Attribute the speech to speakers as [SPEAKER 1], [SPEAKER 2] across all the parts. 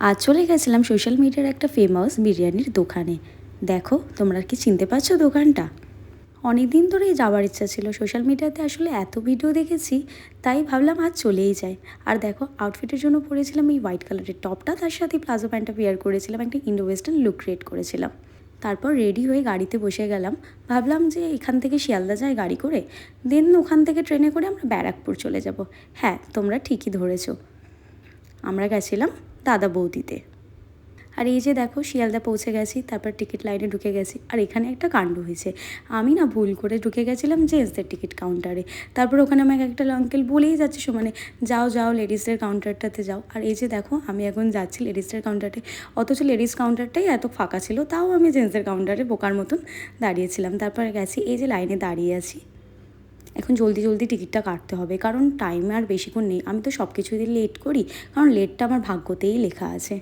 [SPEAKER 1] আজ চলে গেছিলাম সোশ্যাল মিডিয়ার একটা ফেমাস বিরিয়ানির দোকানে। দেখো তোমরা কি চিনতে পারছো দোকানটা? অনেক দিন ধরেই যাওয়ার ইচ্ছা ছিল। সোশ্যাল মিডিয়াতে আসলে এত ভিডিও দেখেছি, তাই ভাবলাম আজ চলেই যাই। আর দেখো আউটফিটের জন্য পরেছিলাম এই হোয়াইট কালারের টপটা, তার সাথে প্লাজো প্যান্টটা পেয়ার করেছিলাম, একটা ইন্ডো ওয়েস্টার্ন লুক ক্রিয়েট করেছিলাম। তারপর রেডি হয়ে গাড়িতে বসে গেলাম। ভাবলাম যে এখান থেকে শিয়ালদা যায় গাড়ি করে, দেন ওখান থেকে ট্রেনে করে আমরা ব্যারাকপুর চলে যাব। হ্যাঁ, তোমরা ঠিকই ধরেছো, আমরা গেছিলাম দাদা বৌদিতে। আর এই যে দেখো শিয়ালদা পৌঁছে গেছি, তারপর টিকিট লাইনে ঢুকে গেছি। আর এখানে একটা কাণ্ড হয়েছে, আমি না ভুল করে ঢুকে গেছিলাম জেন্টসদের টিকিট কাউন্টারে। তারপর ওখানে আমাকে একটা আঙ্কেল বলেই যাচ্ছে সমানে, যাও যাও লেডিসদের কাউন্টারটাতে যাও। আর এই যে দেখো আমি এখন যাচ্ছি লেডিসদের কাউন্টারে, অথচ লেডিস কাউন্টারটাই এত ফাঁকা ছিল, তাও আমি জেন্টসদের কাউন্টারে বোকার মতন দাঁড়িয়েছিলাম। তারপরে গেছি, এই যে লাইনে দাঁড়িয়ে আছি। এখন জলদি জলদি টিকিটটা কাটতে হবে, কারণ টাইম আর বেশিক্ষণ নেই। আমি তো সব কিছুই লেট করি, কারণ লেটটা আমার ভাগ্যতেই লেখা আছে।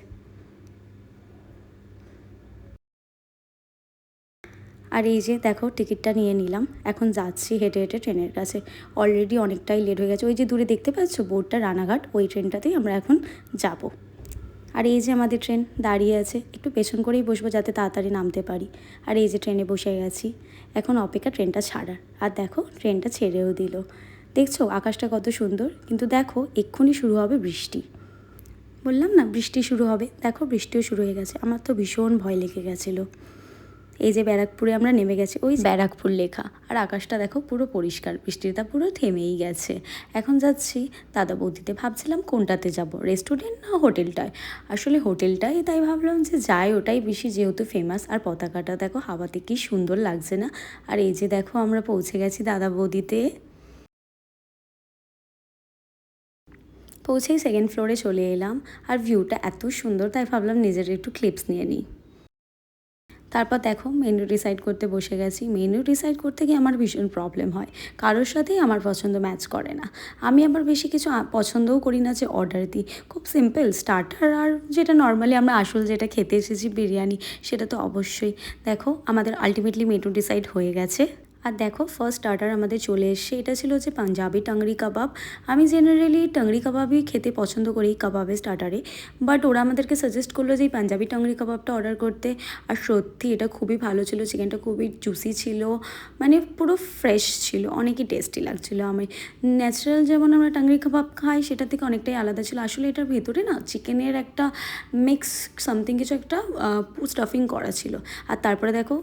[SPEAKER 1] আর এই যে দেখো টিকিটটা নিয়ে নিলাম, এখন যাচ্ছি হেঁটে হেঁটে ট্রেনের কাছে। অলরেডি অনেকটাই লেট হয়ে গেছে, ওই যে দূরে দেখতে পাচ্ছ বোর্ডটা রানাঘাট, ওই ট্রেনটাতেই আমরা এখন যাব। আর এই যে আমাদের ট্রেন দাঁড়িয়ে আছে, একটু পেছন করেই বসবো যাতে তাড়াতাড়ি নামতে পারি। আর এই যে ট্রেনে বসে গেছি, এখন অপেক্ষা ট্রেনটা ছাড়ার। আর দেখো ট্রেনটা ছেড়েও দিল। দেখছো আকাশটা কত সুন্দর, কিন্তু দেখো এক্ষুনি শুরু হবে বৃষ্টি। বললাম না বৃষ্টি শুরু হবে, দেখো বৃষ্টিও শুরু হয়ে গেছে। আমার তো ভীষণ ভয় লেগে গেছিলো। এই যে ব্যারাকপুরে আমরা নেমে গেছি, ওই ব্যারাকপুর লেখা। আর আকাশটা দেখো পুরো পরিষ্কার, বৃষ্টিটা পুরো থেমেই গেছে। এখন যাচ্ছি দাদা বৌদিতে। ভাবছিলাম কোনটাতে যাব, রেস্টুরেন্ট না হোটেলটায়। আসলে হোটেলটাই, তাই ভাবলাম যে যাই ওটাই বেশি, যেহেতু ফেমাস। আর পতাকাটা দেখো হাওয়াতে কি সুন্দর লাগছে না। আর এই যে দেখো আমরা পৌঁছে গেছি দাদা বৌদিতে। পৌঁছেই সেকেন্ড ফ্লোরে চলে এলাম। আর ভিউটা এত সুন্দর, তাই ভাবলাম নিজের একটু ক্লিপস নিয়ে নিই। তারপর দেখো মেনু ডিসাইড করতে বসে গেছি। মেনু ডিসাইড করতে গিয়ে আমার ভীষণ প্রবলেম হয়, কারোর সাথেই আমার পছন্দ ম্যাচ করে না। আমি আবার বেশি কিছু পছন্দও করি না যে অর্ডার দিই। খুব সিম্পল স্টার্টার, আর যেটা নর্মালি আমরা আসল যেটা খেতে এসেছি বিরিয়ানি, সেটা তো অবশ্যই। দেখো আমাদের আলটিমেটলি মেনু ডিসাইড হয়ে গেছে। আর দেখো ফার্স্ট স্টার্টার আমাদের চলে এসছে, এটা ছিল যে পাঞ্জাবি টাংরি কাবাব। আমি জেনারেলি টাংরি কাবাবই খেতে পছন্দ করি কাবাবের স্টার্টারে, বাট ওরা আমাদেরকে সাজেস্ট করলো যে এই পাঞ্জাবি টাংরি কাবাবটা অর্ডার করতে। আর সত্যি এটা খুবই ভালো ছিল, চিকেনটা খুবই জুসি ছিল, মানে পুরো ফ্রেশ ছিল, অনেকই টেস্টি লাগছিলো। আমি ন্যাচারাল যেমন আমরা টাংরি কাবাব খাই সেটা থেকে অনেকটাই আলাদা ছিল। আসলে এটার ভেতরে না চিকেনের একটা মিক্স সামথিং কিছু একটা স্টাফিং করা ছিল। আর তারপরে দেখো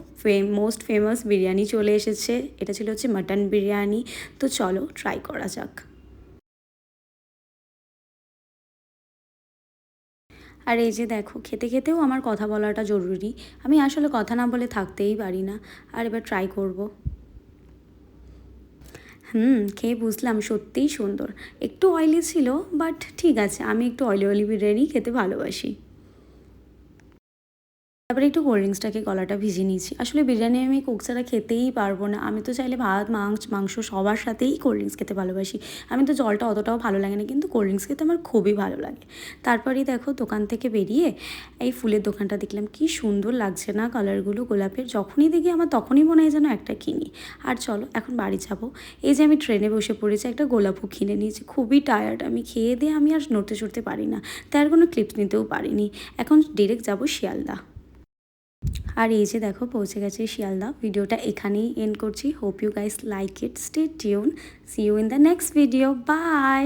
[SPEAKER 1] মোস্ট ফেমাস বিরিয়ানি চলে এসেছে, এটা ছিল হচ্ছে মাটন বিরিয়ানি। তো চলো ট্রাই করা যাক। আর এই যে দেখো খেতে খেতেও আমার কথা বলাটা জরুরি, আমি আসলে কথা না বলে থাকতেই পারি না। আর এবার ট্রাই করব। খেয়ে বুঝলাম সত্যিই সুন্দর। একটু অয়েলি ছিল, বাট ঠিক আছে, আমি একটু অয়েলি অয়েলি বিরিয়ানি খেতে ভালোবাসি। তারপরে একটু কোল্ড ড্রিঙ্কসটাকে গলাটা ভিজিয়ে নিয়েছি। আসলে বিরিয়ানি আমি কোক ছাড়া খেতেই পারবো না। আমি তো চাইলে ভাত মাংস সবার সাথেই কোল্ড ড্রিঙ্কস খেতে ভালোবাসি। আমি তো জলটা অতটাও ভালো লাগে না, কিন্তু কোল্ড ড্রিঙ্কস খেতে আমার খুবই ভালো লাগে। তারপরেই দেখো দোকান থেকে বেরিয়ে এই ফুলের দোকানটা দেখলাম, কি সুন্দর লাগছে না কালারগুলো গোলাপের। যখনই দেখি আমার তখনই মনে হয় যেন একটা কিনি। আর চলো এখন বাড়ি যাব। এই যে আমি ট্রেনে বসে পড়েছি, একটা গোলাপও কিনে নিয়েছি। খুবই টায়ার্ড আমি, খেয়ে দিয়ে আমি আর নড়তে চড়তে পারি না, তাই আর কোনো ক্লিপস নিতেও পারিনি। এখন ডিরেক্ট যাব শিয়ালদা। আর এই যে দেখো পৌঁছে গেছে শিয়ালদা। ভিডিওটা এখানেই এন্ড করছি। Hope you guys like it, stay tune, see you in the next video, by.